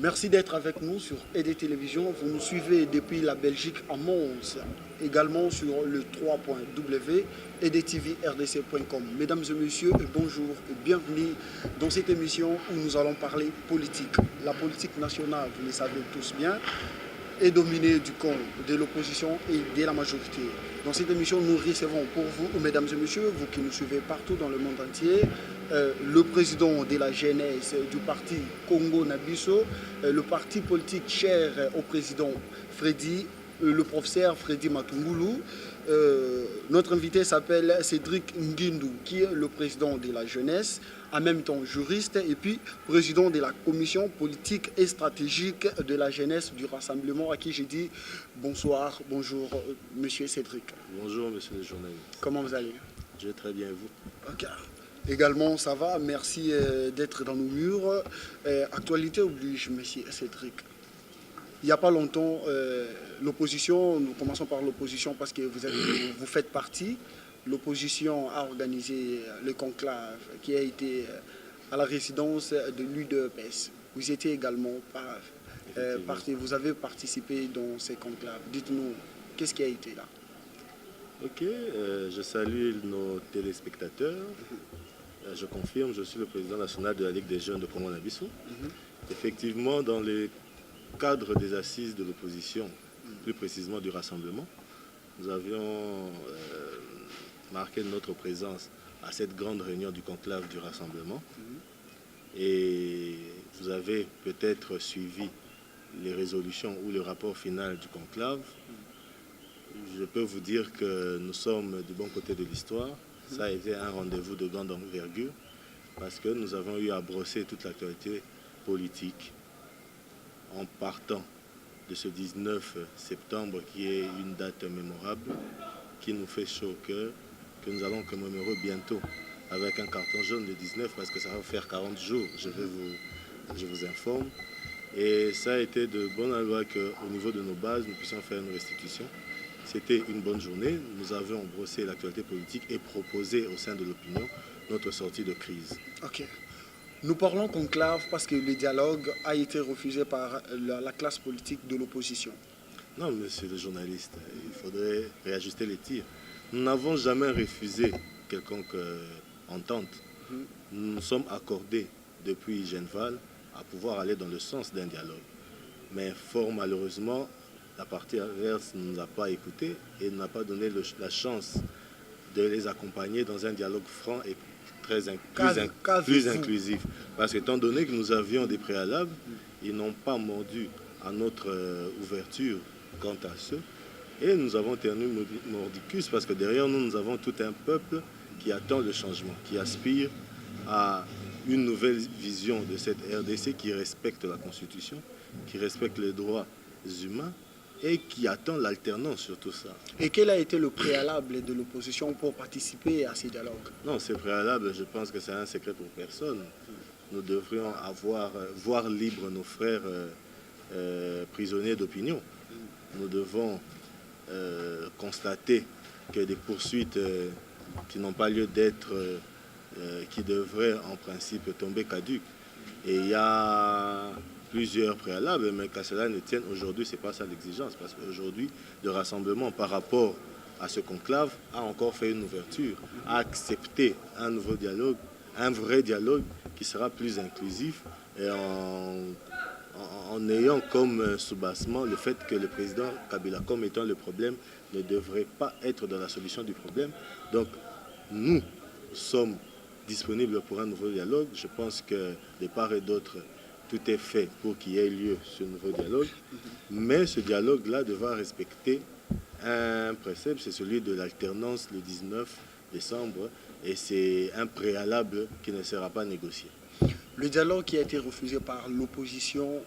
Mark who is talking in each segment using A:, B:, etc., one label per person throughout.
A: Merci d'être avec nous sur ED Télévision. Vous nous suivez depuis la Belgique à Mons, également sur le 3.w, edtvrdc.com. Mesdames et messieurs, bonjour et bienvenue dans cette émission où nous allons parler politique. La politique nationale, vous le savez tous bien, est dominée du camp de l'opposition et de la majorité. Dans cette émission, nous recevons pour vous, mesdames et messieurs, vous qui nous suivez partout dans le monde entier, le président de la jeunesse du parti Congo Nabiso, le parti politique cher au président Freddy, le professeur Freddy Matungulu. Notre invité s'appelle Cédric Nguindou, qui est le président de la jeunesse, en même temps juriste et puis président de la commission politique et stratégique de la jeunesse du rassemblement, à qui j'ai dit bonsoir, bonjour monsieur Cédric.
B: Bonjour monsieur le journaliste.
A: Comment vous allez?
B: Je vais très bien et vous?
A: Ok. Également ça va, merci d'être dans nos murs. Actualité oblige monsieur Cédric. Il n'y a pas longtemps, l'opposition, nous commençons par l'opposition parce que vous faites partie. L'opposition a organisé le conclave qui a été à la résidence de l'UDPS. Vous étiez également parti, vous avez participé dans ces conclaves. Dites-nous, qu'est-ce qui a été là?
B: Ok, je salue nos téléspectateurs. Je confirme, je suis le président national de la Ligue des jeunes de Congo Nabiso. Effectivement, dans le cadre des assises de l'opposition, plus précisément du rassemblement, nous avions marqué notre présence à cette grande réunion du conclave du rassemblement. Et vous avez peut-être suivi les résolutions ou le rapport final du conclave. Je peux vous dire que nous sommes du bon côté de l'histoire. Ça a été un rendez-vous de grande envergure parce que nous avons eu à brosser toute l'actualité politique en partant de ce 19 septembre qui est une date mémorable, qui nous fait chaud au cœur, que nous allons commémorer bientôt avec un carton jaune de 19 parce que ça va faire 40 jours, je vous informe. Et ça a été de bonne loi qu'au niveau de nos bases, nous puissions faire une restitution. C'était une bonne journée. Nous avions brossé l'actualité politique et proposé au sein de l'opinion notre sortie de crise.
A: Ok. Nous parlons conclave parce que le dialogue a été refusé par la classe politique de l'opposition.
B: Non, monsieur le journaliste, il faudrait réajuster les tirs. Nous n'avons jamais refusé quelconque entente. Nous nous sommes accordés depuis Genval à pouvoir aller dans le sens d'un dialogue. Mais fort malheureusement, la partie adverse ne nous a pas écoutés et n'a pas donné la chance de les accompagner dans un dialogue franc et plus inclusif. Parce qu'étant donné que nous avions des préalables, ils n'ont pas mordu à notre ouverture quant à ceux. Et nous avons tenu mordicus parce que derrière nous, nous avons tout un peuple qui attend le changement, qui aspire à une nouvelle vision de cette RDC qui respecte la Constitution, qui respecte les droits humains et qui attend l'alternance sur tout ça.
A: Et quel a été le préalable de l'opposition pour participer à ces dialogues?
B: Non, ce préalable, je pense que c'est un secret pour personne. Nous devrions voir libre nos frères prisonniers d'opinion. Nous devons constater que des poursuites qui n'ont pas lieu d'être, qui devraient en principe tomber caduques. Et il y a plusieurs préalables, mais qu'à cela ne tienne, aujourd'hui, ce n'est pas ça l'exigence. Parce qu'aujourd'hui, le rassemblement par rapport à ce conclave a encore fait une ouverture, a accepté un nouveau dialogue, un vrai dialogue qui sera plus inclusif et en ayant comme soubassement le fait que le président Kabila, comme étant le problème, ne devrait pas être dans la solution du problème. Donc, nous sommes disponibles pour un nouveau dialogue. Je pense que de part et d'autre, tout est fait pour qu'il y ait lieu ce nouveau dialogue. Mais ce dialogue-là devra respecter un précepte, c'est celui de l'alternance le 19 décembre. Et c'est un préalable qui ne sera pas négocié.
A: Le dialogue qui a été refusé par l'opposition,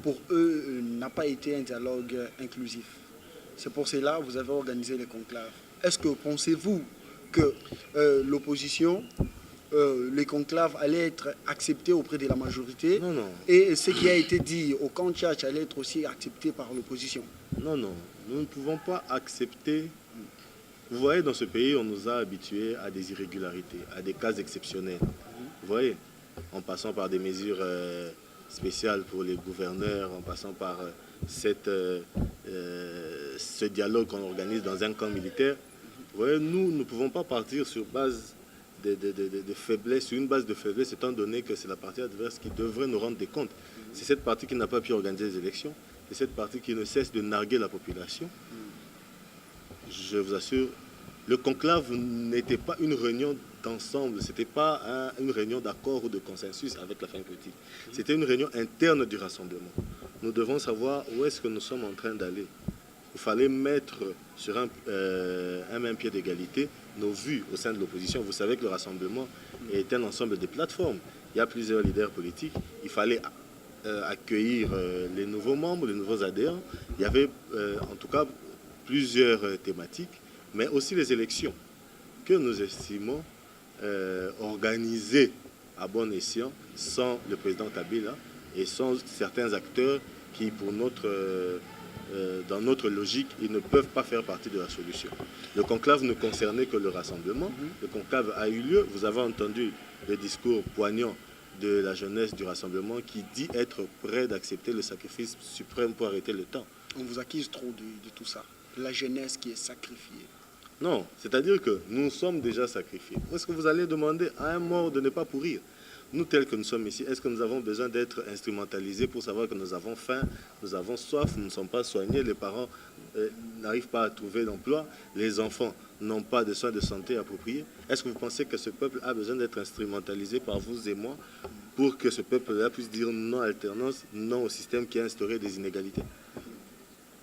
A: pour eux, n'a pas été un dialogue inclusif. C'est pour cela que vous avez organisé les conclaves. Est-ce que pensez-vous que l'opposition, les conclaves allaient être acceptés auprès de la majorité?
B: Non, non.
A: Et ce qui a été dit au camp Tchatch allait être aussi accepté par l'opposition?
B: Non, non. Nous ne pouvons pas accepter. Vous voyez, dans ce pays, on nous a habitués à des irrégularités, à des cas exceptionnels. Vous voyez, en passant par des mesures spéciale pour les gouverneurs, en passant par ce dialogue qu'on organise dans un camp militaire. Vous voyez, nous ne pouvons pas partir sur base de faiblesse, sur une base de faiblesse, étant donné que c'est la partie adverse qui devrait nous rendre des comptes. C'est cette partie qui n'a pas pu organiser les élections, c'est cette partie qui ne cesse de narguer la population. Je vous assure, le conclave n'était pas une réunion d'ensemble, ce n'était pas une réunion d'accord ou de consensus avec la famille politique. C'était une réunion interne du rassemblement. Nous devons savoir où est-ce que nous sommes en train d'aller. Il fallait mettre sur un même pied d'égalité nos vues au sein de l'opposition. Vous savez que le rassemblement est un ensemble de plateformes. Il y a plusieurs leaders politiques. Il fallait accueillir les nouveaux membres, les nouveaux adhérents. Il y avait en tout cas plusieurs thématiques, mais aussi les élections que nous estimons organisées à bon escient sans le président Kabila et sans certains acteurs qui, pour dans notre logique, ils ne peuvent pas faire partie de la solution. Le conclave ne concernait que le rassemblement. Le conclave a eu lieu. Vous avez entendu le discours poignant de la jeunesse du rassemblement qui dit être prêt d'accepter le sacrifice suprême pour arrêter le temps.
A: On vous accuse trop de tout ça. La jeunesse qui est sacrifiée.
B: Non, c'est-à-dire que nous sommes déjà sacrifiés. Est-ce que vous allez demander à un mort de ne pas pourrir? Nous, tels que nous sommes ici, est-ce que nous avons besoin d'être instrumentalisés pour savoir que nous avons faim, nous avons soif, nous ne sommes pas soignés, les parents n'arrivent pas à trouver d'emploi, les enfants n'ont pas de soins de santé appropriés? Est-ce que vous pensez que ce peuple a besoin d'être instrumentalisé par vous et moi pour que ce peuple-là puisse dire non à l'alternance, non au système qui a instauré des inégalités?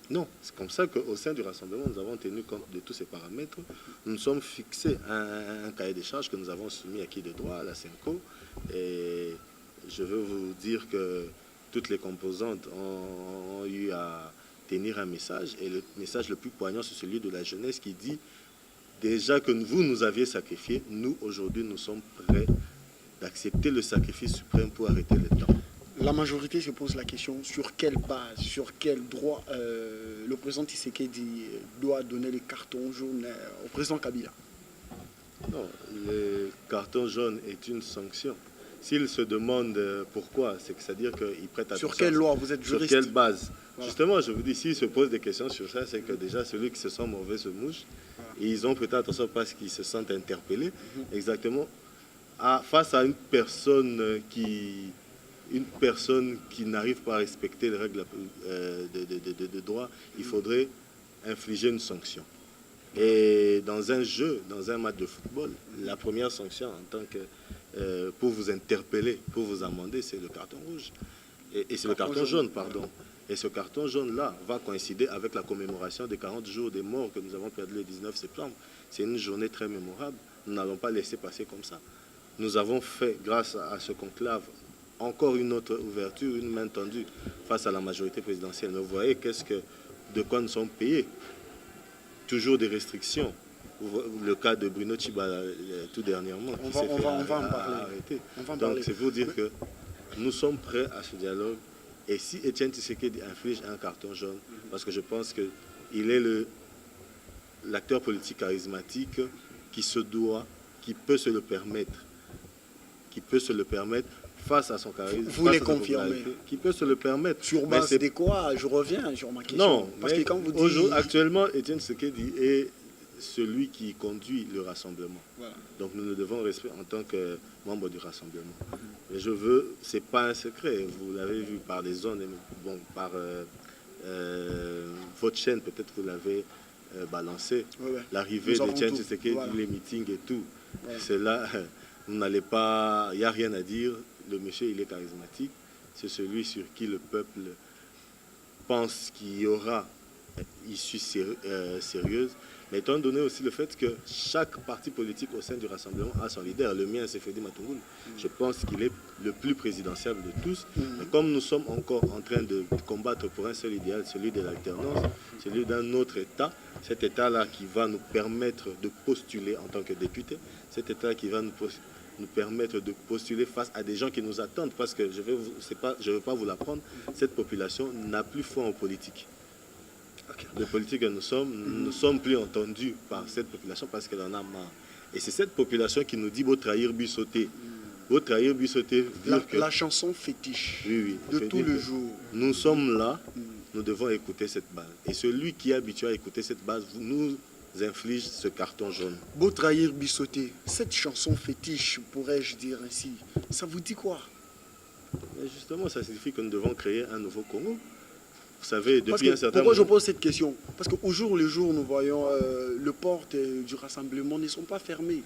B: Non, c'est comme ça qu'au sein du rassemblement, nous avons tenu compte de tous ces paramètres. Nous nous sommes fixés un cahier des charges que nous avons soumis à qui de droit, à la CENCO. Et je veux vous dire que toutes les composantes ont eu à tenir un message. Et le message le plus poignant, c'est celui de la jeunesse qui dit déjà que vous nous aviez sacrifiés, nous, aujourd'hui, nous sommes prêts d'accepter le sacrifice suprême pour arrêter le temps.
A: La majorité se pose la question sur quelle base, sur quel droit le président Tshisekedi doit donner les cartons jaunes au président Kabila.
B: Non, le carton jaune est une sanction. S'il se demande pourquoi, c'est-à-dire qu'il prête attention.
A: Sur quelle loi? Vous êtes juriste?
B: Sur quelle base?
A: Voilà.
B: Justement, je vous dis, s'il se pose des questions sur ça, c'est que déjà celui qui se sent mauvais se mouche. Voilà. Et ils ont prêté attention parce qu'ils se sentent interpellés. Exactement. Face à une personne qui n'arrive pas à respecter les règles de droit, il faudrait infliger une sanction. Et dans un jeu, dans un match de football, la première sanction en tant que pour vous interpeller, pour vous amender, c'est le carton rouge. Et c'est le carton jaune, pardon. Et ce carton jaune-là va coïncider avec la commémoration des 40 jours des morts que nous avons perdus le 19 septembre. C'est une journée très mémorable. Nous n'allons pas laisser passer comme ça. Nous avons fait, grâce à ce conclave, encore une autre ouverture, une main tendue face à la majorité présidentielle. Mais vous voyez de quoi nous sommes payés. Toujours des restrictions. Le cas de Bruno Tchiba tout dernièrement, qui s'est fait arrêter. Donc c'est pour dire que nous sommes prêts à ce dialogue. Et si Etienne Tshisekedi inflige un carton jaune, parce que je pense qu'il est l'acteur politique charismatique qui peut se le permettre, face à son charisme.
A: Vous les confirmez?
B: Qui peut se le permettre.
A: Sur base de quoi? Je reviens sur ma question.
B: Non,
A: parce que quand vous dites...
B: Actuellement, Etienne Tshisekedi est celui qui conduit le rassemblement. Voilà. Donc nous le devons respecter en tant que membre du rassemblement. Et c'est pas un secret, vous l'avez vu par les zones, bon, par votre chaîne, peut-être vous l'avez balancé, l'arrivée d'Etienne Tshisekedi, les meetings et tout. Voilà. C'est là, vous n'allez pas, il n'y a rien à dire, le monsieur il est charismatique, c'est celui sur qui le peuple pense qu'il y aura issue sérieuse. Mais étant donné aussi le fait que chaque parti politique au sein du rassemblement a son leader, le mien c'est Freddy Matungulu, je pense qu'il est le plus présidentiable de tous. Mais comme nous sommes encore en train de combattre pour un seul idéal, celui de l'alternance, celui d'un autre État, cet État-là qui va nous permettre de postuler en tant que député, cet État qui va nous permettre de postuler face à des gens qui nous attendent, parce que je ne veux pas vous l'apprendre, cette population n'a plus foi en politique. Okay. Les politiques que nous sommes ne sommes plus entendus par cette population parce qu'elle en a marre. Et c'est cette population qui nous dit « beau trahir, but sauter ». Beau trahir Bissoté veut dire que...
A: La chanson fétiche
B: Oui,
A: de tout le jour.
B: Nous sommes là, nous devons écouter cette base. Et celui qui est habitué à écouter cette base nous inflige ce carton jaune.
A: Beau trahir Bissoté, cette chanson fétiche, pourrais-je dire ainsi, ça vous dit quoi?
B: Mais justement, ça signifie que nous devons créer un nouveau Congo. Vous savez, depuis un certain
A: pourquoi
B: moment...
A: je pose cette question? Parce qu'au jour le jour, nous voyons le porte du rassemblement ne sont pas fermés.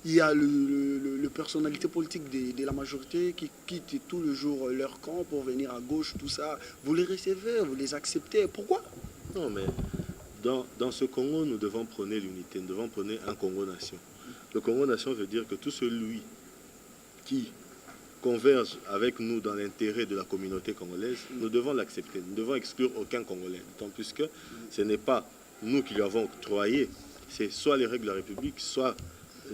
A: Il y a le personnalité politique de la majorité qui quittent tout le jour leur camp pour venir à gauche, tout ça. Vous les recevez, vous les acceptez. Pourquoi?
B: Non, mais dans ce Congo, nous devons prôner l'unité, nous devons prôner un Congo-nation. Le Congo-nation veut dire que tout celui qui converge avec nous dans l'intérêt de la communauté congolaise, nous devons l'accepter. Nous devons exclure aucun Congolais. D'autant plus que ce n'est pas nous qui lui avons octroyé, c'est soit les règles de la République, soit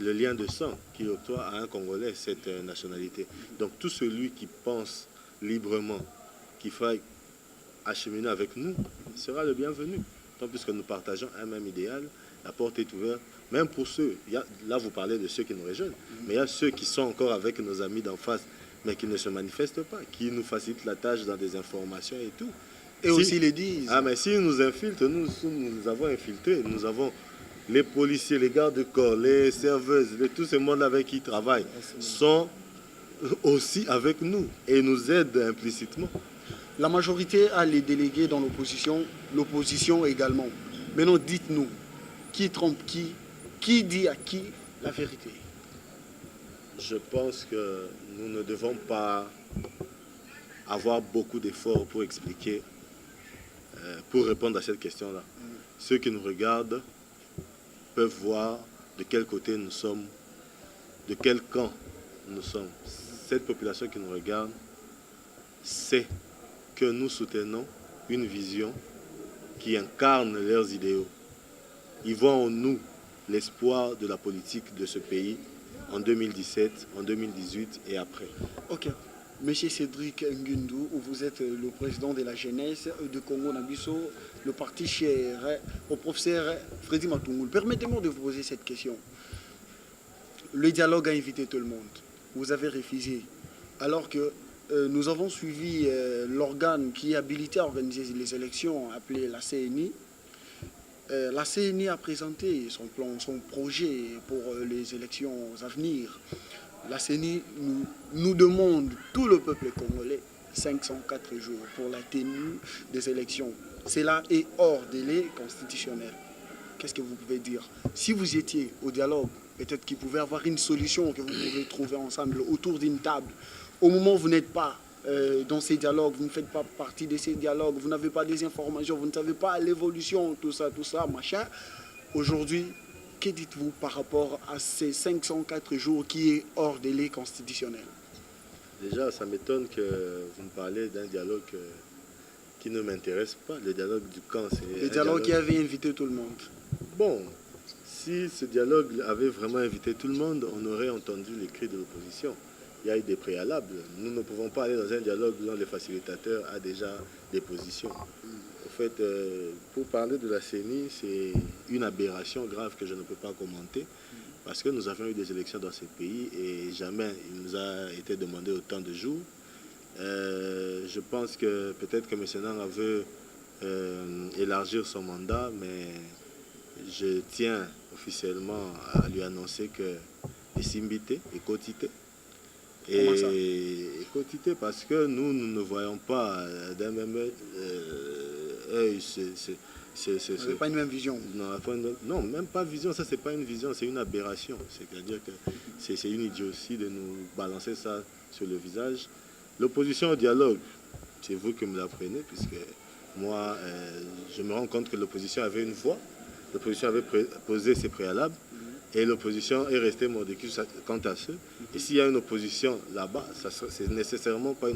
B: le lien de sang qui octroie à un Congolais cette nationalité. Donc tout celui qui pense librement qu'il faille acheminer avec nous sera le bienvenu. Tant plus que nous partageons un même idéal, la porte est ouverte, même pour ceux, là vous parlez de ceux qui nous rejoignent, mais il y a ceux qui sont encore avec nos amis d'en face, mais qui ne se manifestent pas, qui nous facilitent la tâche dans des informations et tout.
A: Et aussi les disent.
B: Ah mais s'ils nous infiltrent, nous avons infiltré, nous avons les policiers, les gardes-corps, les serveuses, tous ces mondes avec qui ils travaillent sont aussi avec nous et nous aident implicitement.
A: La majorité a les délégués dans l'opposition, l'opposition également. Maintenant, dites-nous, qui trompe qui dit à qui la vérité?
B: Je pense que nous ne devons pas avoir beaucoup d'efforts pour expliquer, pour répondre à cette question-là. Ceux qui nous regardent peuvent voir de quel côté nous sommes, de quel camp nous sommes. Cette population qui nous regarde sait que nous soutenons une vision qui incarne leurs idéaux. Ils voient en nous l'espoir de la politique de ce pays en 2017, en 2018 et après.
A: Ok. Monsieur Cédric Ngundou, vous êtes le président de la jeunesse de Congo-Nabiso, le parti cher au professeur Freddy Matungoul. Permettez-moi de vous poser cette question. Le dialogue a invité tout le monde. Vous avez refusé. Alors que nous avons suivi l'organe qui est habilité à organiser les élections, appelé la CNI. La CNI a présenté son plan, son projet pour les élections à venir. La CNI nous demande, tout le peuple congolais, 504 jours pour la tenue des élections. Cela est hors délai constitutionnel. Qu'est-ce que vous pouvez dire? Si vous étiez au dialogue, peut-être qu'il pouvait y avoir une solution que vous pouvez trouver ensemble autour d'une table. Au moment où vous n'êtes pas dans ces dialogues, vous ne faites pas partie de ces dialogues, vous n'avez pas des informations, vous ne savez pas l'évolution, tout ça, machin. Aujourd'hui, que dites-vous par rapport à ces 504 jours qui est hors délai constitutionnel?
B: Déjà, ça m'étonne que vous me parlez d'un dialogue qui ne m'intéresse pas. Le dialogue du camp, c'est...
A: Le dialogue qui avait invité tout le monde.
B: Bon, si ce dialogue avait vraiment invité tout le monde, on aurait entendu les cris de l'opposition. Il y a eu des préalables. Nous ne pouvons pas aller dans un dialogue dont le facilitateur a déjà des positions. En fait, pour parler de la CENI, c'est une aberration grave que je ne peux pas commenter parce que nous avons eu des élections dans ce pays et jamais il nous a été demandé autant de jours. Je pense que peut-être que M. Nanga veut élargir son mandat, mais je tiens officiellement à lui annoncer que Simbité et Kotité. Et quotité parce que nous ne voyons pas d'un même œil.
A: C'est pas une même vision.
B: Non, même pas vision, ça c'est pas une vision, c'est une aberration. C'est-à-dire que c'est une idiotie de nous balancer ça sur le visage. L'opposition au dialogue, c'est vous qui me l'apprenez, puisque moi, je me rends compte que l'opposition avait une voix, l'opposition avait posé ses préalables, et l'opposition est restée mordicule quant à ce. Et s'il y a une opposition là-bas, c'est nécessairement pas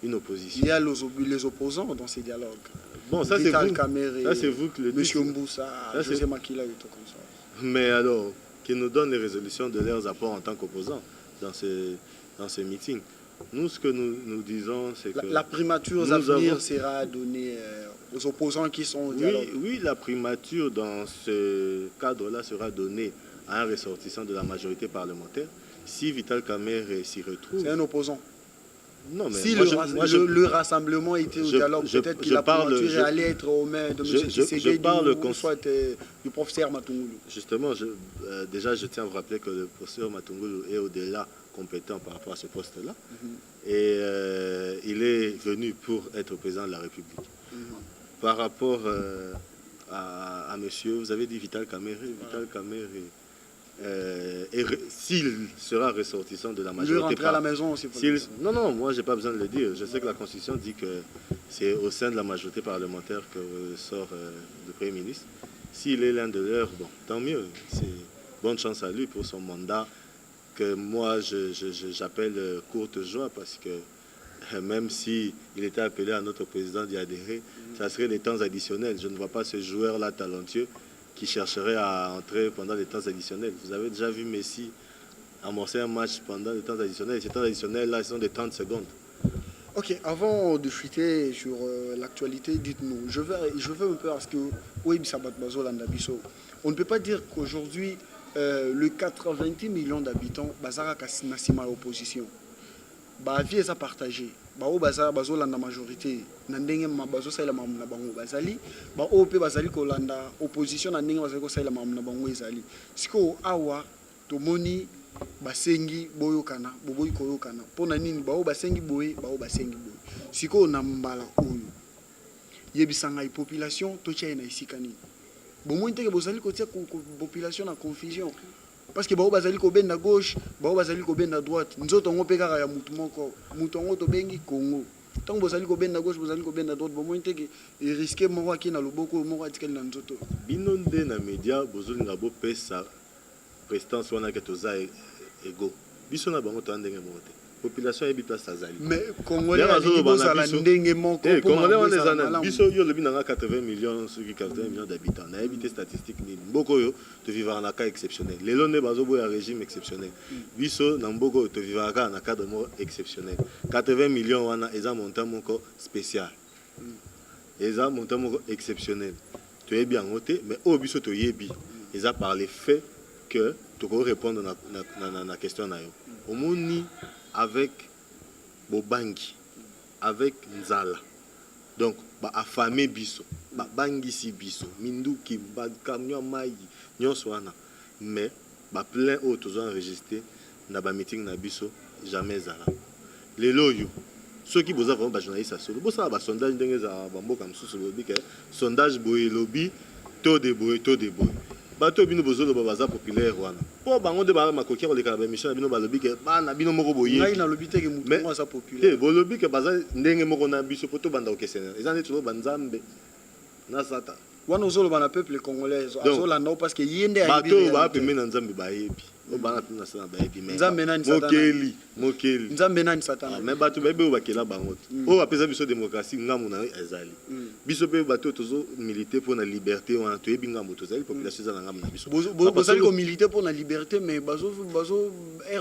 B: une opposition.
A: Il y a les opposants dans ces dialogues.
B: Bon, ça c'est vous qui le dites.
A: Monsieur Mboussa, José Makila et tout comme ça.
B: Mais alors, qu'ils nous donnent les résolutions de leurs apports en tant qu'opposants dans ces meetings. Nous, ce que nous disons, c'est que...
A: La primature à venir sera donnée aux opposants qui sont au dialogue.
B: Oui, la primature dans ce cadre-là sera donnée à un ressortissant de la majorité parlementaire si Vital Kamerhe s'y retrouve...
A: C'est un opposant.
B: Non, mais
A: si
B: moi,
A: le rassemblement était au dialogue, peut-être qu'il a prématuré allait être aux mains de M. Tshisekedi ou soit du professeur Matungulu.
B: Justement, déjà, je tiens à vous rappeler que le professeur Matungulu est au-delà compétent par rapport à ce poste-là. Et il est venu pour être président de la République. Par rapport à monsieur, vous avez dit Vital Kamerhe. Vital Kamerhe, s'il sera ressortissant de la majorité...
A: Il rentrer à la maison aussi.
B: Non, moi, je n'ai pas besoin de le dire. Je sais que la Constitution dit que c'est au sein de la majorité parlementaire que sort le Premier ministre. S'il est l'un de leurs, bon, tant mieux. C'est bonne chance à lui pour son mandat que moi, j'appelle courte joie parce que même s'il était appelé à notre président d'y adhérer, ça serait des temps additionnels. Je ne vois pas ce joueur-là talentueux qui chercherait à entrer pendant les temps additionnels. Vous avez déjà vu Messi amorcer un match pendant les temps additionnels. Ces temps additionnels-là, sont des 30 secondes.
A: Ok, avant de chuter sur l'actualité, dites-nous, je veux un peu à ce que on ne peut pas dire qu'aujourd'hui, le 90 millions d'habitants, Bazara Nassima opposition. Ba vie est partagée. Ba o baza bazolanda majorité na ndenge mabazo sala mamu na bango bazali ba o pe bazali kolanda opposition na ndenge bazali ko sala mamu na bango ezali siko awa tomoni basengi boyokana boboyi koyokana pona nini ba o basengi boye ba o basengi boye siko na mbala oyo yebisanga population to tia na isikani bomoi teke bozali ko tia population na confusion. Parce que bao bazali ko benda gauche, bao bazali ko benda droite. Nzoto ngo peka ya mutu moko, mutu ngo to bengi Congo. Tant bozali ko benda gauche, bozali ko benda droite, bomoi teke e risquer moko ki na loboko moko atikali na nzoto.
B: Binonde na media bozoli ngabo pesa prestance wana ke toza ego. Biso na bango to ndenge mote. Population et place azali.
A: Mais Congolais bazala ndenge moko
B: pour Congolais on est en biso yo le binanga 80 millions ceux qui 80 millions d'habitants. Na habité statistique ni mboko yo te vivre na cas exceptionnel. Lelo ne bazo boya régime exceptionnel. Biso na mboko te vivre na cadre exceptionnel. 80 millions wana eza montant moko spécial. Eza montant moko exceptionnel. Tu es bien noté mais au biso to yebi. Eza par les faits que tu peux répondre na question na yo. Omoni avec Bobangi, avec Nzala. Donc, affamé biso, bangi si biso, minduki, camion maï, nyoswana. Mais, plein autres enregistrés, na ba meeting na biso, jamais zala. Les loyaux, ceux qui vous ont journaliste à solo, vous savez, sondage d'engagé à Bambo comme sous le lobby, sondage boy lobby, taux de boy. Bato bino bozolo baza populaire wana po bango de ba makoki ko lekala ba mission bino ba lobby ke bana bino moko boye
A: ngai na lobby te ke mutu ngo sa populaire
B: bo lobby ke baza ndenge moko na biso poto banda okesena ezane tulo banzambe na sata
A: wana ozolo bana peuple congolais azola no parce que yende
B: ayebi bato ba pembe na nzambe ba yebi o bana pina sana ba yebi mais
A: nzambe nani satana
B: mokeli
A: nzambe nani satana
B: mais bato ba be bakela bango o apesa biso démocratie ngamu na ezali biso pe bato tozo militer pour la liberté wana to yebi ngamu tozali population za ngamu na biso
A: bozali ko militer pour la liberté mais bazo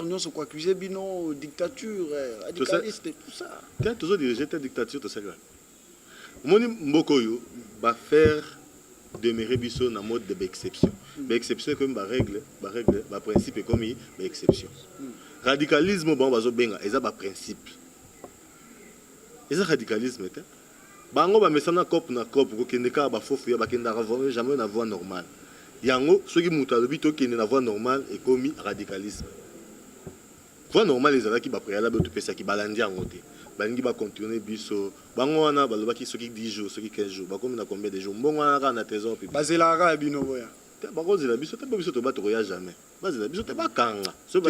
A: non se quoi accuser bino dictature radicaliste tout ça
B: quand tozo diriger ta dictature to sala moni mboko yo ba faire demeurer biso na mode de exception. Exception comme ba règle, ba principe comme ba exception. Radicalisme bon bazo benga, eza ba principe. Eza radicalisme te. Bango ba mesana cop na cop ko kendeka ba fofu ya ba kenda avoir jamais na voie normale. Yango soki mutu alobi to kende na voie normale et comme radicalisme. Voie normale ezala ki ba préalable to pesa ki balandi yango te. Bangi ba continuer biso bango wana balobaki soki 10 jours soki 15 jours bakomi na combien de jours mbongo wana na trésor public
A: bazela ka bino boya
B: te bakozela biso te biso to bato ya jamais bazela biso te bakanga
A: so ba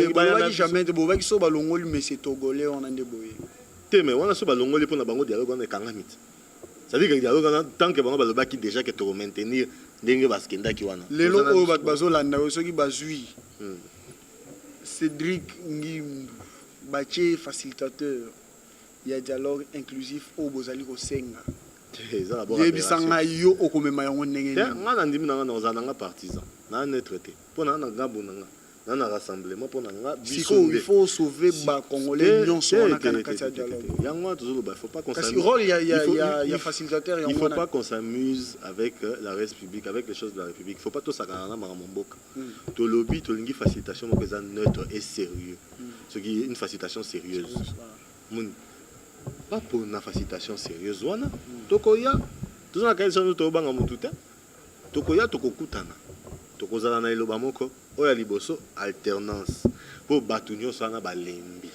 A: jamais te bobaki so balongoli monsieur togolais on ande boye
B: te mais wana so balongoli pona bango dialogue wana ekanga mit ça veut dire que dialogue wana tant que bango balobaki déjà que to maintenir ndenge baskenda ki wana
A: lelo o bat bazolanda soki bazui Cédric Ngimbu bache facilitateur. Il y a dialogue inclusif au bozali ko senga. Yebisanga yo okomema yango ndenge.
B: Nga ndimi nanga na ozana nga partisan. Na ne traité. Pona na ngabu nanga. dans un rassemblement pour
A: il faut sauver les Congolais, il
B: faut pas qu'on
A: facilitateur.
B: Il ne faut pas qu'on s'amuse avec la République, avec les choses de la République. Il ne faut pas tout ça dans le lobby, tout le facilitation neutre et sérieux. Ce qui est une facilitation sérieuse. Pas pour une facilitation sérieuse. Tokoya, tout ça quand nous to banga mututa. Tokoya tokokutana. Tokozala na iloba moko oya liboso alternance pour batunyo sana balembi.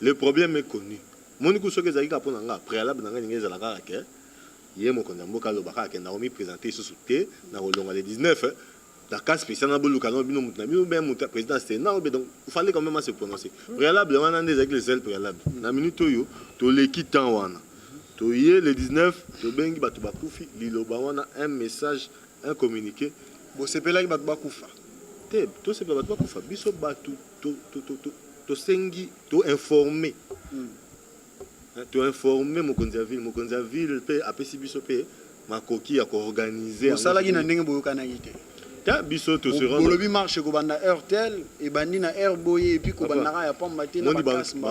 B: Le problème est connu. Moni ku soke zalika pona nga préalable na nga ngeza la kaka ke yé mo konda mboka lo baka ke na omi présenter sous té na rolonga le 19 la cas spécial na boluka no bino mutna bino ben muta président Sénat donc il fallait quand même se prononcer. Préalable wana ndeza avec les ailes préalable. Na minute yo to leki temps wana. To yé le 19 to bengi batu bakufi liloba wana un message un communiqué.
A: Bon c'est pela ki batu bakufa.
B: Te to c'est batu bakufa biso batu to sengi to informer. Tu as informé Mokonzi ville peut apesi biso pe makoki à organiser
A: ça là qui na ndenge boyo kana yité
B: ta biso to se rendre
A: lobby marché ko banda heurtel et bandi na air boye et puis ko banda ya pamba te na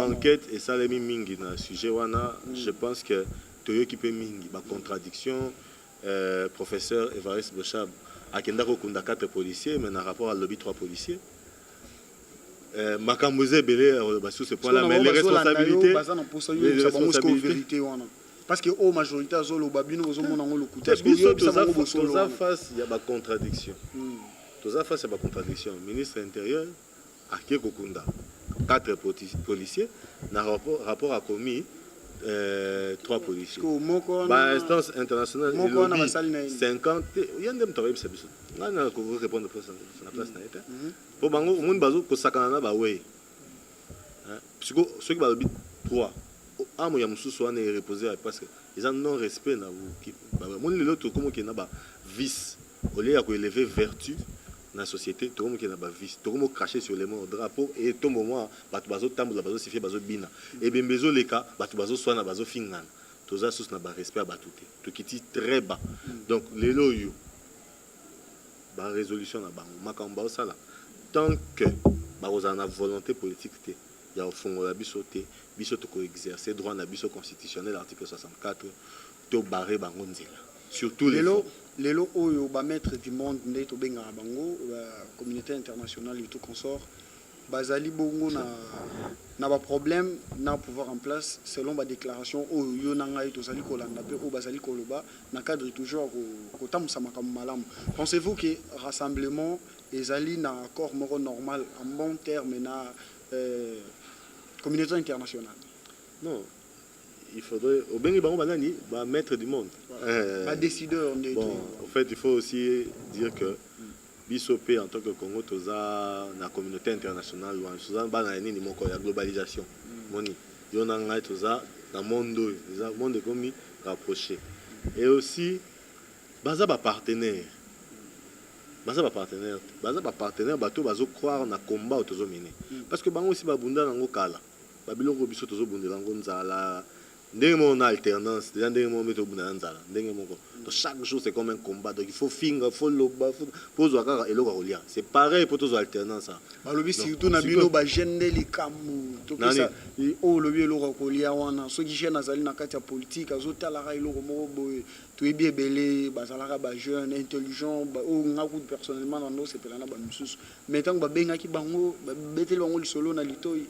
B: enquête et ça les mingi na sujet wana je pense que toyo qui peut mingi ba contradiction professeur Evariste Bochab akenda ko kunda 4 policiers mais na rapport à lobby 3 policiers Makamboze belé sur ce point là mais les responsabilités parce que au majorité azolo babino ozomona ngo lokuta parce que toza face il y a ba contradiction toza face il y a ba contradiction ministre intérieur aké kokunda 4 policiers na rapport a commis 3 policiers ba instance internationale 50 yandem travailler ça biso ngana ko répondre pour ça na place na été pour bango monde bazo ko sakana na ba we parce que ceux qui ba 3 amo ya mususu wana est reposé parce que ils ont non respect na vous mon l'autre comme qui na ba vice au lieu de élever vertu dans la société tout comme qui na ba vice tout comme cracher sur les mots drapeau et tout moment batu bazo tambola bazo sifier bazo bina et bien bezo les cas batu bazo soina bazo fingana tous ça sous na ba respect batu te tout qui est très bas donc les loyo ba résolution na bango makamba osala tant que ba ozana volonté politique te ya au fond la bisoté bisoto ko exercer droit na biso constitutionnel article 64 to barrer bango nzela surtout les
A: lots oyo ba maître du monde ndé to benga bango communauté internationale et tout consort bazali bongo na ba problème na pouvoir en place selon ba déclaration oyo na ngai to zali kolanda pe o bazali koloba na cadre toujours ko tamusa makambo malamu. Pensez-vous que rassemblement ezali na accord moko normal en bon terme na communauté internationale?
B: Non, il faudrait au Béni Bango Banani va maître du monde.
A: Un décideur.
B: Bon, en fait, il faut aussi dire que BISOP en tant que Congo, toza la communauté internationale, la globalisation. Moni, il y a un toza dans le monde comme rapproché. Et aussi, baza ba partenaire. Baza ba partenaire, bato bazo croire na combat tozo mener. Parce que bango aussi ba bunda nango kala. Babiloko biso tozo bunda nango nzala. Ndenge mon alternance, déjà ndenge mon méto bunda nzala. Ndenge mon donc chaque jour c'est comme un combat. Donc il faut finga, faut loba, faut zoaka eloko rolia. C'est pareil pour tozo alternance.
A: Ba lobi surtout na bilo ba gender les kamu. To ça o lobi eloko rolia wana. So ki jeune azali na kati ya politique azotala ra eloko moko boye. To ebi ebele bazalaka ba jeune intelligent o ngaku personnellement na no sepela na ba misusu. Metango ba benga ki bango ba beteli bango lisolo na litoi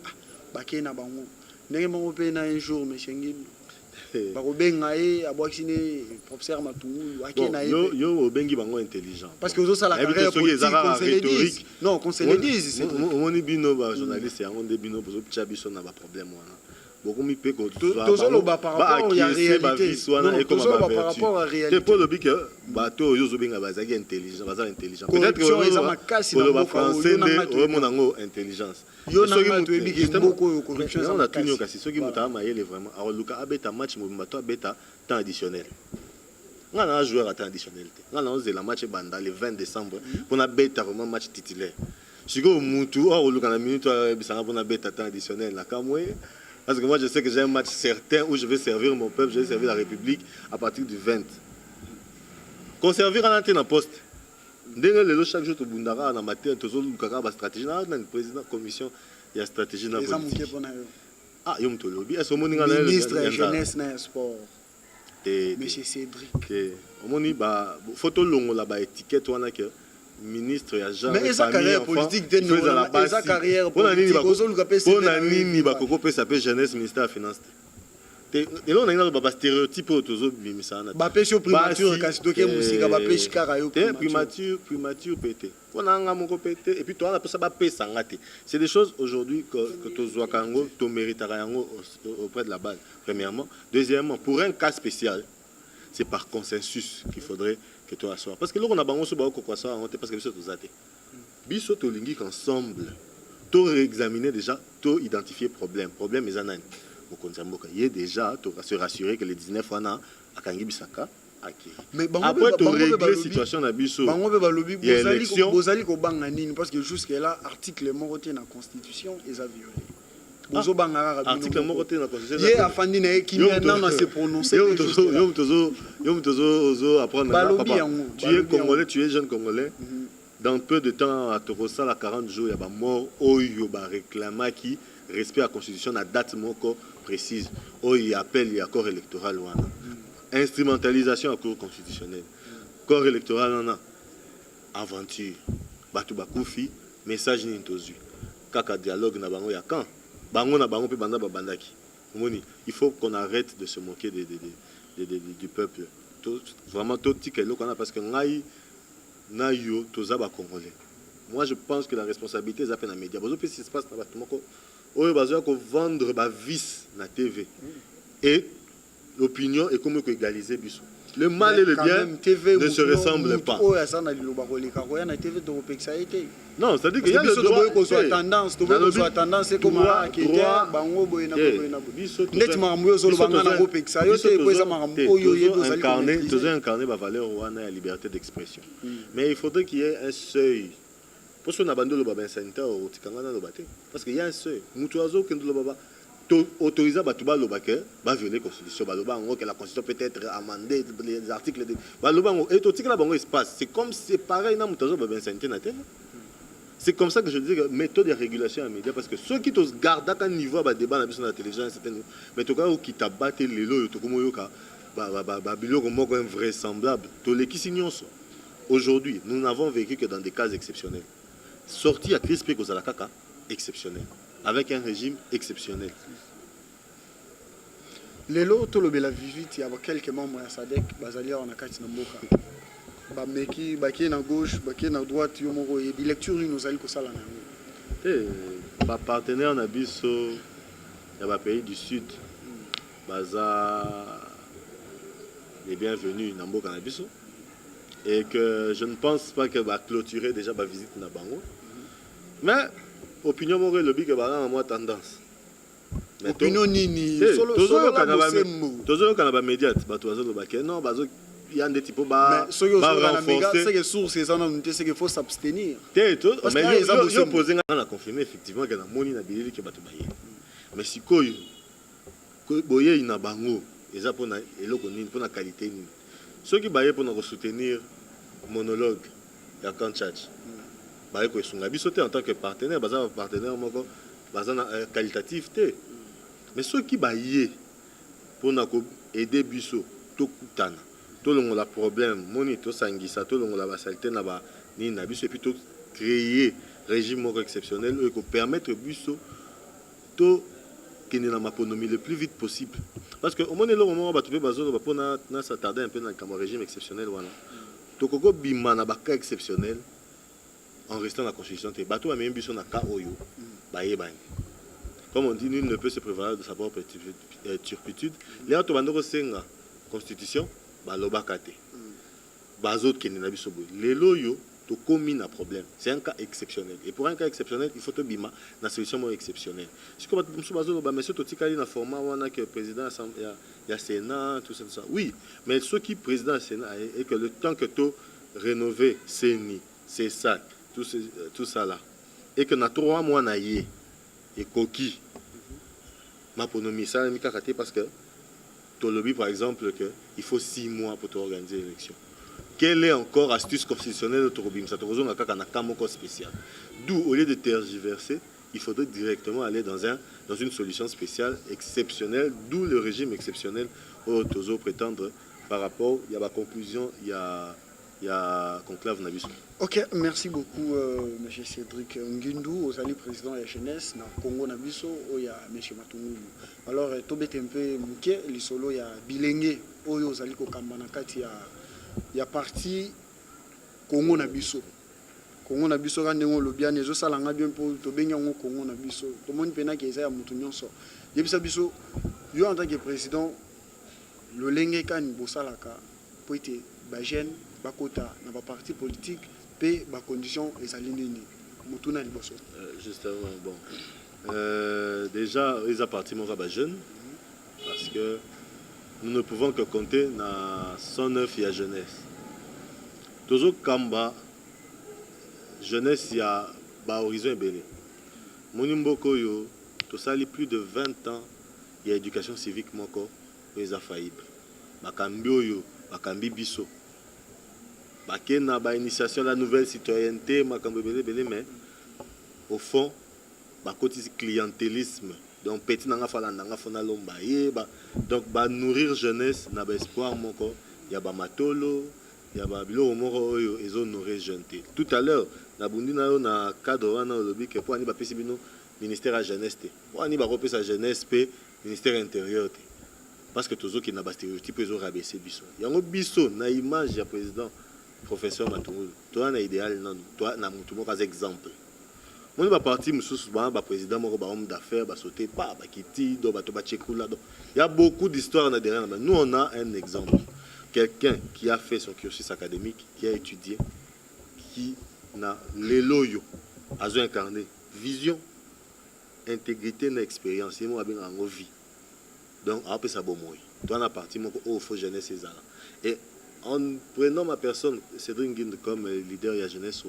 A: ba na bango. Ndenge moko pe na un jour monsieur Ngim ba ko benga abwakine professeur Matungu akena
B: yo obengi bango intelligent
A: parce que ozo sala carrière politique non qu'on se le dise c'est
B: on est bino ba journaliste yango de bino bozo pcha biso na ba problème wana beaucoup mi pe ko
A: tozolo ba par rapport à réalité
B: tozolo ba par rapport à réalité pour le bique bato yo zo benga bazaki intelligent bazali intelligent peut-être que
A: on
B: va français de mon ango intelligence
A: yo na to ebiki beaucoup yo corruption
B: on a tuni kasi soki muta mayele vraiment alors luka abeta match mo bato abeta temps additionnel on a un joueur à temps additionnel on a la match banda le 20 décembre on a beta vraiment match titulaire siko mutu or luka na minute bisanga on a beta temps additionnel la kamwe. Parce que moi, je sais que j'ai un match certain où je vais servir mon peuple, je vais servir la République à partir du 20. Conserver en antenne en poste. ndenge lelo chaque jour tobundaka na matin tozolukaka bastratégie na président commission ya stratégie na politique. Ah yo mutu olobi est-ce omoni nga na
A: ministre ya jeunesse na sport monsieur Cédric
B: omoni ba photo longola ba étiquette wana ke ministre ya genre
A: mais esa carrière politique de nous esa carrière politique ozoluka pesa
B: pona nini bakoko pesa pe jeunesse ministère ya finance et là on a une stéréotype autour de
A: ba pesio primature kasi doke musika ba peshi kaka yo
B: primature pété on a un moko pété et puis toi on a pas ça ba pesa ngate c'est des choses aujourd'hui que to zwa kango to méritera yango auprès de la base premièrement. Deuxièmement, pour un cas spécial c'est par consensus qu'il faudrait que toi assoies parce que là on a bango so ba ko kwasa parce que biso to zate biso to lingi ensemble to réexaminer déjà to identifier problème ezanani il est déjà se rassurer que les 19 ans à Kangi Bisaka.
A: Mais
B: après, tu régler la situation à Bissau.
A: Il y a élection. Parce que jusqu'à là, article morté dans la Constitution, ils ont violé.
B: Article morté dans la Constitution.
A: Il y a Afandi qui maintenant se prononcer.
B: Tu es Congolais, tu es jeune Congolais. Dans peu de temps, à Torosa, à 40 jours, il y a mort, il y a réclamé qui respect à la Constitution, la date précise. Il y a appel, il y a corps électoral. Instrumentalisation à cour constitutionnel. Corps électoral, on a aventure. Batu bakoufi, message n'intozu. Kaka dialogue na bango ya quand. Bango na bango pe banda babandaki. Il faut qu'on arrête de se moquer du peuple. Vraiment, tout petit qu'on a parce que ngai na yo toza ba congolais. Moi je pense que la responsabilité est à peine à média. Parce que ce qui se passe dans batumoko, on va vendre ba vice na TV. Et l'opinion est comme égaliser biso. Le mal et le bien ne se ressemblent pas. Non, c'est-à-dire qu'il y a le droit.
A: Tendance, c'est comme
B: incarner la valeur de la liberté d'expression. Mais il faudrait qu'il y ait un seuil. Pour ce qu'on a abandonné le sanitaire, parce qu'il y a un seuil. Autoriser Batouba Lobake, va violer la Constitution, que la Constitution peut être amendée, les articles de. C'est comme c'est pareil, c'est comme ça que je dis que méthode de régulation à médias, parce que ceux qui te gardent à un niveau de débat dans la télévision, mais tu as qui t'a battu les lots, tu as invraisemblable. Aujourd'hui, nous n'avons vécu que dans des cas exceptionnels. Sorti à Chris Pécos à la caca, exceptionnel. Avec un régime exceptionnel.
A: Les lots, tout le bel visite, il y a quelques membres à Sadek, Bazalia, on a quatre Namboka. Bameki, Baki na gauche, Baki na droite, Yomoro, et des lectures, nous allons que ça là.
B: Ma partenaire en Abisso, il y a un pays du sud, Baza, les bienvenus, Namboka en Abisso. Et que je ne pense pas que va clôturer déjà ma visite na Bango. Mais, opinion morale, le big a moi tendance.
A: Opinion nini
B: solo kanaba médiat bato azo lobake non bazo il y a des types ba renforcer
A: c'est que source ça non c'est que faut s'abstenir
B: mais yo poser na confirmer effectivement que na moni na bilili que bato baye mais sikoyo ko boye ina bango eza pona eloko nini pona qualité nini ceux qui baye pona soutenir monologue ya Kanchach baye ko sunga biso te en tant que partenaire baza partenaire moko baza qualitatif te. Mais ceux qui baillent pour aider Bisso, tout kutana, tout le monde a problème, monito sangisa, tout le monde a saleté naba ni na Bisso et puis tout créer régime exceptionnel et qu'on permettre Bisso tout qui n'est ma ponomie le plus vite possible. Parce que au moment où on va trouver bazo va pona na s'attarder un peu dans le régime exceptionnel voilà. To koko bima na baka exceptionnel en restant dans la constitution te bato a même Bisso na ka oyo baye bani. Comme on dit, nul ne peut se prévaloir de sa propre turpitude. Les autres bandes senga constitution, balobakate. Bazot qui n'est pas les loyaux, to commis un problème. C'est un cas exceptionnel. Et pour un cas exceptionnel, il faut te bima une solution exceptionnelle. Si comme tu bazo ba monsieur totikali na format wana que président il y a Sénat tout ça. Oui, mais ceux qui président Sénat et que le temps que tu rénover CENI, c'est ça, tout ça là. Et que na 3 mois na yé et coquille ma ponomie ça mi kakaté parce que ton lobby par exemple que il faut 6 mois pour organiser l'élection quelle est encore astuce constitutionnelle de Torobimsa Torozonga Kakanaka spécial. D'où, au lieu de tergiverser, il faudrait directement aller dans une solution spéciale, exceptionnelle, d'où le régime exceptionnel au Tozo prétendre par rapport, il y a la conclusion, il y a conclave Nabiso.
A: Ok, merci beaucoup, M. Cédric Ngindou, aux alliés président de la jeunesse, na Congo Nabiso, il y a M. Matungulu. Alors, Tobé Tempe Mouké, l'isolo, il y a Bilenge, aux alliés Kokambanakati, il y a parti Congo Nabiso. Congo Nabiso, quand on le bien, les autres langues bien pour Tobé Congo Nabiso. Tout le monde pena qui est à Moutounion. Yebisa Biso, yo en tant que président, le Lenge Kan Bosalaka, pour être Bajen, Bakota, dans la parti politique, et les conditions et sa ligne.
B: Justement, bon. Déjà, ils appartiennent à jeunes parce que nous ne pouvons que compter dans 109 et jeunesse. Toujours Kamba, jeunesse, il y a horizon et belé. Monimboko, tout ça, plus de 20 ans, il y a éducation civique, ils ont failli. Bakambio, Bakambi Biso. Bakena ba initiation la nouvelle citoyenneté mais au fond côté clientélisme donc petit nanga fala nanga fona lomba donc ba nourrir jeunesse na ba espoir moko ya ba matolo ya ba bilo moko oyo ezo nourrir jeune. Tout à l'heure na bundi na yo na cadre wana olobi ke po ani ba pesi bino ministère à jeunesse te po ani ba repesa jeunesse pe ministère intérieur te parce que tozo ki na ba stéréotype ezo rabaisser biso yango biso na image ya président professeur Matungulu, toi na idéal non, toi na mutumo pas exemple. Moi ba parti mususu ba président moko ba homme d'affaires ba sauter pas ba kiti do ba to ba tchekula do. Il y a beaucoup d'histoires là derrière. Nous on a un exemple. Quelqu'un qui a fait son cursus académique, qui a étudié, qui n'a l'éloyo a incarné vision, intégrité na expérience, et moi bien en vie. Donc après ça bon moi. Toi na parti moko au faux jeunesse ezala. Et en prenant ma personne, Cédric Nguindou comme leader de la jeunesse,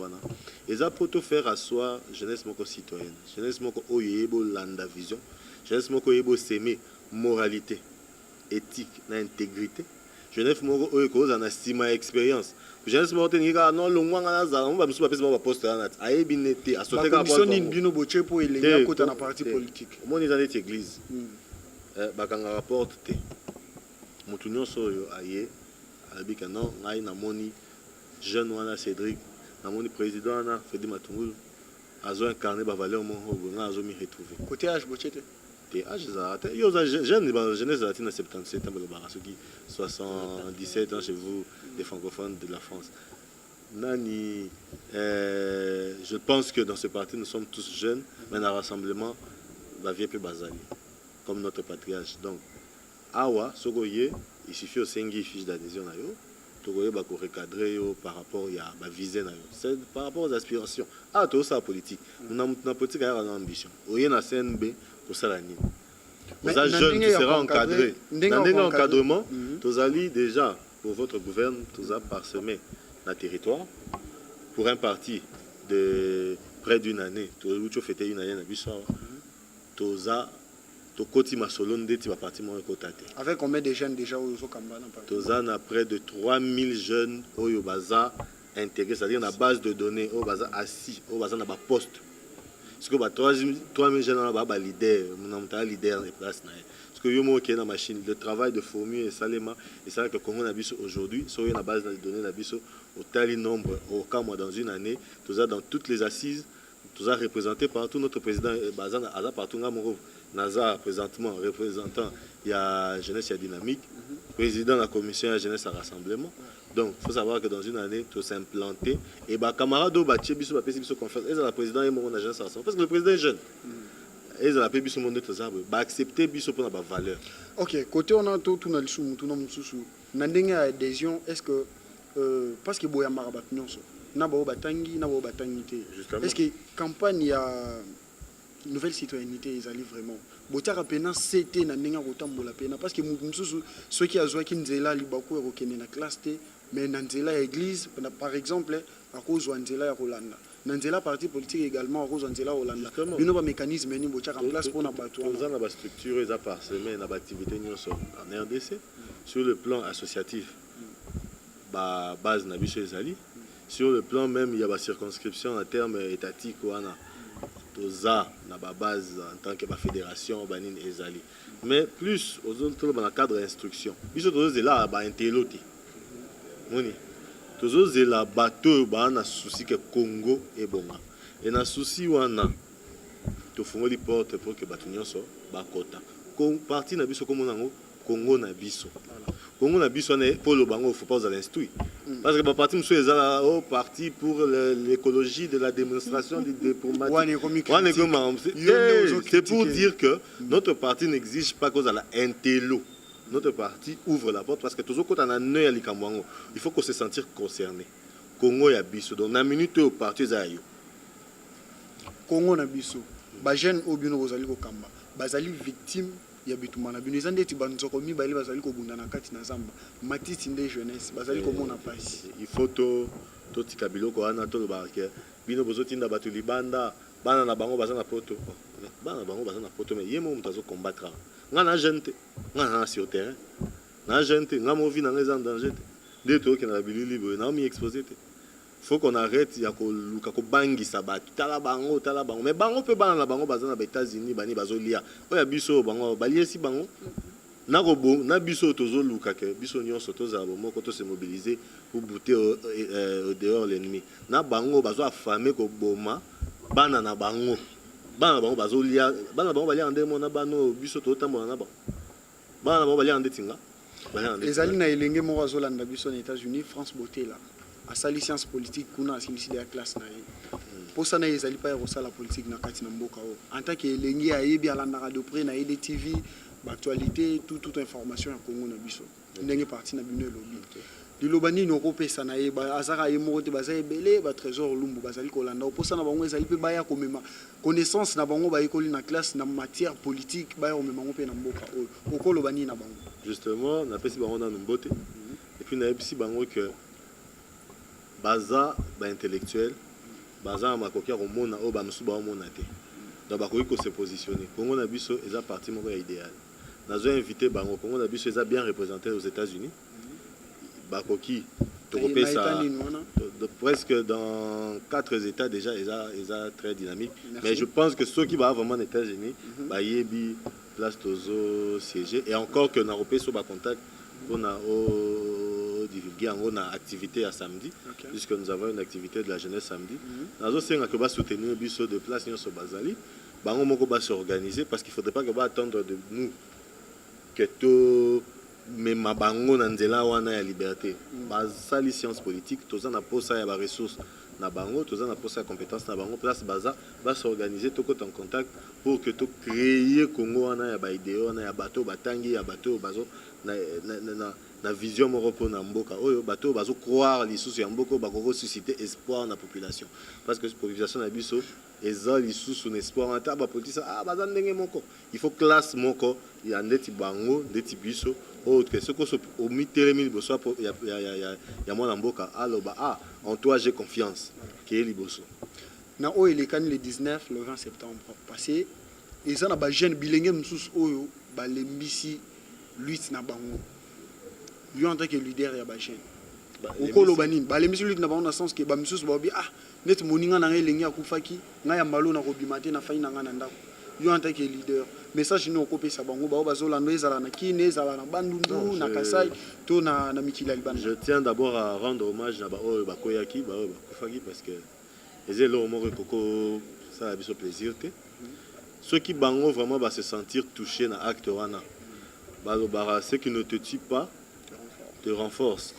B: ils ont pu faire asseoir jeunesse citoyenne, jeunesse oyebo landa vision, jeunesse oyebo s'aimer moralité, éthique, intégrité, jeunesse oyeko en estime expérience. Jeunesse tenir non le moins à la on va me souhaiter ma poste à aébinete à sauter
A: la commission n'inbino boche pour les côté dans parti politique.
B: Mon ils allaient église. Bakanga rapporte te. Mutunyo soyo aye avec un nom, na moni jeune wana Cédric, na moni président na Fedi Matungulu, azo incarné ba valeur mon hobo, na azo mi retrouver.
A: Côté âge bochete.
B: Té âge za, yo za jeune ba jeunesse za tina 77 ans ba barasoki 77 ans chez vous les francophones de la France. Nani je pense que dans ce parti nous sommes tous jeunes, mais un rassemblement va vieux peu bazali comme notre patriarche. Donc awa sogoye il suffit aussi une fiche d'adhésion pour recadrer par rapport à ma visée c'est par rapport aux aspirations tout ça politique nous avons politique à une ambition au y na CNB pour ça la nini aux jeunes qui sera encadré dans un encadrement tous allez déjà pour votre gouvernement tous a parsemé le territoire pour un parti de près d'une année tous fêter une année na biso tous a
A: avec combien de jeunes déjà au Kambana?
B: Tozan a près de 3000 jeunes au Yobaza intégrés, c'est-à-dire la base de données au Baza assis, au Baza na ba poste. Parce que 3000 jeunes na ba leader, mon leader des places na. Parce que yomo qui est dans la machine, le travail de formule et salema et ça que le Congo na biso aujourd'hui, sur la base de données na biso au tel nombre au cas dans une année, Tozan dans toutes les assises, Tozan représenté par tout notre président Baza na partout na moro. Naza présentement représentant il y a jeunesse et dynamique, président de la commission de la jeunesse à rassemblement. Donc il faut savoir que dans une année tout s'implanter et bah camarade au bâti biso ba pesi biso confiance et la président est mon agence à rassemblement parce que le président est jeune. Et la paix biso monde tous arbres ba accepter biso pour la valeur.
A: OK, côté on a tout na lisou tout na mususu. Na ndenge adhésion est-ce que parce que boya marabat nyonso na ba batangi na ba batangi te. Est-ce que campagne ya nouvelle citoyenneté ils allaient vraiment botaka pena c'était na ndenge kotambola pena parce que mususu ceux qui azwa ki nzela libako ekokene na classe te mais na nzela ya église par exemple akozwa nzela ya Rolanda na nzela parti politique également akozwa nzela Rolanda bino ba mécanisme ni botaka en place pour na bato
B: on a ba structure eza par semaine na ba activité nyonso en RDC sur le plan associatif base na biso ezali. Sur le plan même, il y a des circonscriptions en termes étatiques toza na base en tant que fédération banine ezali. Mais plus aux autres dans le cadre d'instruction. Biso tozo là ba inteloti. Moni. Tozo là bateau ba na souci que Congo est bon. Et na souci wana to fungoli porte pour que bato nyonso ba kota. Parti na biso comme nango Congo na biso. Congo na biso ne pour le bango faut pas l'instruire. Parce que parti monsieur ezala au parti pour l'écologie de la démonstration du diplomatique. C'est pour dire que notre parti n'exige pas cause à la intello. Notre parti ouvre la porte parce que toujours quand on a un œil à l'Ikamwango, il faut qu'on se sentir concerné. Congo ya biso. Donc na minute au parti zayo.
A: Congo na biso. Ba jeune obino kozali ko kamba. Bazali victime ya bitumana bino ezande ti banzoko mibali bazali ko bunda na kati na zamba matiti nde jeunesse bazali ko mona pasi
B: il faut to tika biloko wana to barke bino bozotinda batu libanda bana na bango bazana poto bana bango bazana poto mais yemo mutazo combattre nga na gente nga na sur terrain na gente nga mo vi na ngeza en danger de to ke na bilili bo na mi exposer te faut qu'on arrête ya ko luka ko bangisa batu tala bango mais bango pe bana na bango bazana ba États-Unis bani bazolia oya biso bango baliesi bango na robo na biso tozo luka ke biso nyonso toza moko to se mobiliser pour bouter au dehors l'ennemi na bango bazo affamé ko boma bana na bango bazolia bana bango balia ande mona bano biso to tambola na bango bana bango balia ande tinga
A: ezali na elenge moko azolanda biso na États-Unis France Beauté là à sali science politique kuna asilisi la classe na ye posa na ezali pa la politique na kati na mboka o en tant que elengi ayebi alanda de près na EDTV actualité toute information ya Congo na biso ndenge parti na bino lobby lilobani no kopesa na ye ba azaka ye moko te baza ebele ba trésor lumbu bazali ko landa posa na bango ezali pe baya komema connaissance na bango ba ekoli na classe na matière politique baya komema ngo pe na mboka o okolobani na bango
B: justement na pesi bango na mbote et puis na pesi bango que baza ba intellectuel baza makokia komona o ba musu ba mona te donc bakoki ko se positionner Congo na biso eza parti moko ya idéal nazo invité bango Congo na biso eza bien représenté aux États-Unis bakoki tokopesa presque dans 4 états déjà eza très dynamique. Merci. Mais je pense que ceux qui va vraiment aux États-Unis ba yebi place tozo siéger et encore que na repé so ba contact on a divulguer en a activité à samedi puisque nous avons une activité de la jeunesse samedi nazo senga que ba soutenir biso de place nyonso bazali bango moko ba s'organiser parce qu'il faudrait pas que ba attendre de nous que tout mais ma bango na nzela wana ya liberté basali science politique toza na posa ya ba ressources na bango toza na posa ya compétence na bango place baza ba s'organiser to en contact pour que to créer Congo wana ya ba idéo na ya bato batangi ya bato bazo na vision moko po na mboka oyo bato bazo croire lisusu ya mboko bakoko susciter espoir na population parce que population na biso eza lisusu na espoir ata ba politique baza ndenge moko il faut classe moko ya ndeti bango ndeti biso autre ce que au mitelemi boso ya mwana mboka aloba en toi j'ai confiance qui est liboso
A: na oyo elekani le 19 le 20 septembre passé eza na ba jeune bilenge mususu oyo balembisi lutte na bango lui en tant que leader ya ba jeune okolo banini balembisi lutte na bango na sens que ba mususu ba bi net moninga na ngelengi akufaki nga ya mbalo na kobimate na faina nga na ndako yo en tant que leader message no kopesa bango ba bazolanda ezala na kine ezala na bandundu na kasai to na mikila libanda.
B: Je tiens d'abord à rendre hommage na ba oyo bakoyaki ba oyo bakufaki parce que ezelo moko koko ça a biso plaisir te ceux qui bango vraiment va se sentir touché na acte wana balobara ce qui ne te tue pas te renforce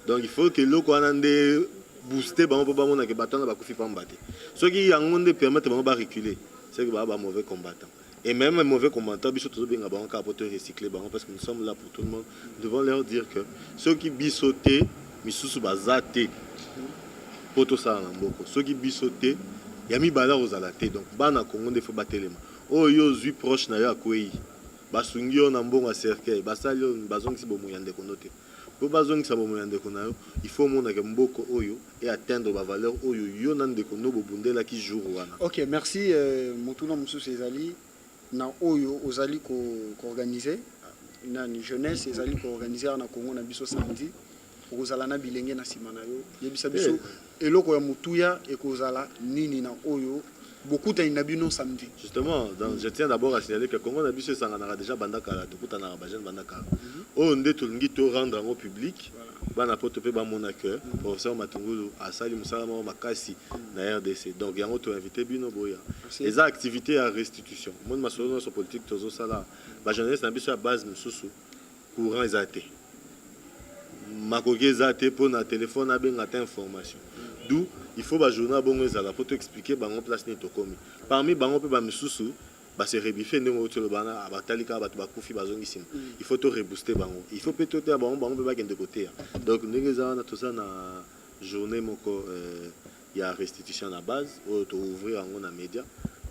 B: donc il faut que loko wana nde booster bango po bamona ke batana bakufi pamba te ceux qui yango nde permettre bango ba reculer c'est que ba mauvais combattant et même un mauvais combattant biso tozo benga bango ka pour recycler bango parce que nous sommes là pour tout le monde nous devons leur dire que ceux qui bisoté misusu bazate poto ça na mboko ceux qui bisoté yami bala ozala te donc bana Congo nde faut batelema oyo zui proche na yo akwei basungi yo na mbongo cercueil basali yo bazongisi bomo ya ndeko note po bazongisa bomo ya ndeko na yo il faut mona ke mboko oyo et atteindre ba valeur oyo yo na ndeko no bobundela ki jour wana.
A: OK, merci motuna mususu ezali na oyo ozali ko organiser na jeunesse ezali ko organiser na Congo na biso samedi okozala na bilenge na nsima na yo yebisa biso eloko ya motuya ekozala nini na oyo bokutani na bino samedi.
B: Justement, je tiens d'abord à signaler que Congo Nabiso Sanganara déjà bandaka tokutana bajen bandaka o nde tolingi to rendre au public bana poto pe ba monaka professeur Matungulu asali musala ma makasi na RDC. Donc yango to invité bino boya les activités à restitution mon masolo sur politique tozo sala ba journaliste na biso à base mususu courant ezate makoki ezate pour na téléphone abenga ta information. D'où il faut que journal bon ezala pour expliquer bango place ni tokomi. Parmi bango pe ba misusu ba se rebiffer ndenge to le bana abatalika batu bakufi bazongisima. Il faut to rebooster bango. Il faut peut-être bango pe ba kende côté. Donc ndenge ezala na to ça na journée moko il y a restitution à base ou to ouvrir en na média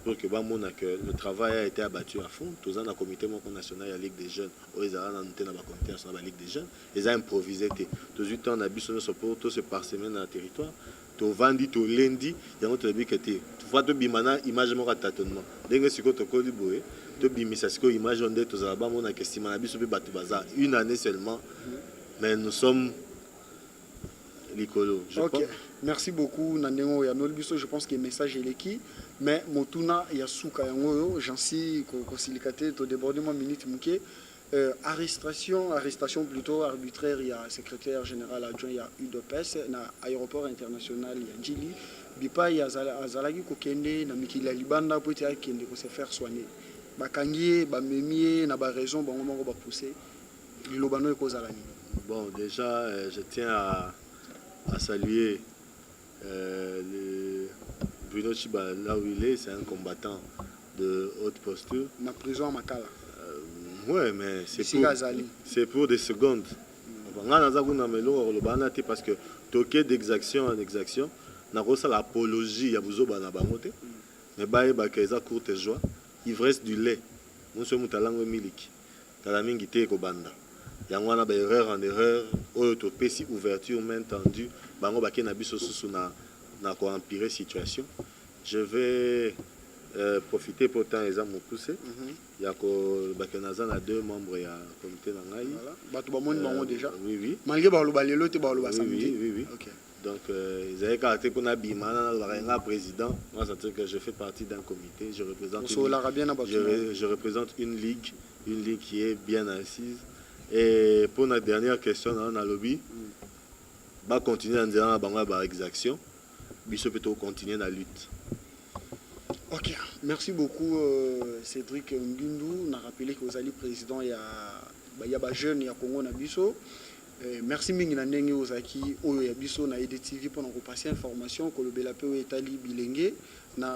B: pour que bamona que le travail a été abattu à fond. Tous en a comité national de la Ligue des jeunes, ou ils ont comité national de la Ligue des jeunes, ils ont improvisé. Tous 8 ans on a bu sur support, tout se parsemaine dans le territoire. Tout vendredi, tout lundi, il y a un truc qui était. Tu vois, tu bimana image mon tâtonnement. Dès que tu coli boé, tu bimisa ce que image on dit tous à bas mon a question on a bu sur batu bazar une année seulement, mais nous sommes l'écolo.
A: Ok, merci beaucoup Nandengo ya Nolbiso. Je pense que le message est l'équipe. Mais Motuna Yasuka Yango, j'en suis concilicaté, au débordement minute mouké. Arrestation plutôt arbitraire, il y a secrétaire général adjoint, il y a UDOPS, il y a aéroport international, il y a Djili. Bipa, il y a Zalagi Kokende, na Mikila Libanda, pour se faire soigner. Bakangier, Bamemier, n'a pas raison, on va pousser. L'Ilobano et Kozalani.
B: Bon, déjà, je tiens à saluer Bruno Chiba, là où il est, c'est un combattant de haute posture.
A: Na prison à Makala.
B: Ouais, mais c'est pour des secondes. Parce que toqué d'exaction en exaction, n'a pas l'apologie, il y a besoin de bangote. Mais bah, il y a courte joie, ivresse du lait. Nous sommes à langue milik. Talamingi te ko banda. Yangwana ba erreur en erreur, auto pesi ouverture main tendue, bango ba na biso susu na ko empirer situation. Je vais profiter pour tant exemple me pousser. Il y a Bakenaza na 2 membres ya comité nangai.
A: Voilà. Batu ba monde bango déjà.
B: Oui oui.
A: Malgré ba lobalelo te ba loba samedi.
B: Oui oui.
A: OK.
B: Donc ils avaient caractère qu'on a bimana la président. Moi ça veut dire que je fais partie d'un comité, je représente une ligue qui est bien assise. Et pour notre dernière question on a lobby va continuer en disant bango ba exaction. Biso peut continuer la lutte.
A: Ok, merci beaucoup Cédric Ngindou. On a rappelé que vous allez président, il y a des jeunes, il y a Congo Nabiso. Merci mingi na ndenge ozaki oyo ya biso na EDTV pour nous passer information que le belape etali bilenge na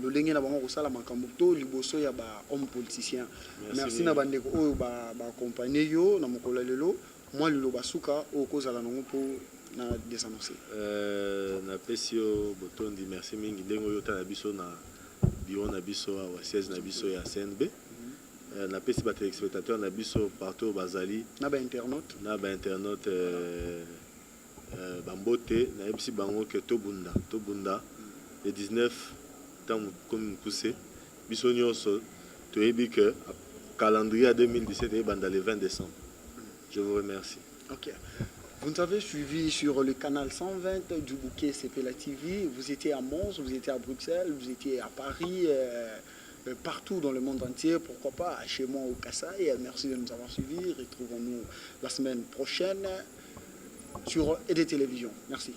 A: lolenge na bango kosala makambo to liboso ya ba homme politicien. Merci na bandeko oyo ba accompagner yo na mokolo lelo moi lelo basuka o kozala nango po na désamorcer.
B: Na pesio botondi merci mingi ndengo yo ta biso na bureau na biso wa siège na biso ya CNB. Na pesi ba téléspectateurs na biso partout bazali
A: na ba internaute
B: bambote na ebisi bango ke tobunda le 19 tant comme poussé biso nyonso toyebi que calendrier 2017 est dans le 20 décembre. Je vous remercie.
A: OK. Vous nous avez suivi sur le canal 120 du bouquet CP La TV. Vous étiez à Mons, vous étiez à Bruxelles, vous étiez à Paris, partout dans le monde entier. Pourquoi pas chez moi au Kassai. Merci de nous avoir suivis. Retrouvons-nous la semaine prochaine sur ED Télévision. Merci.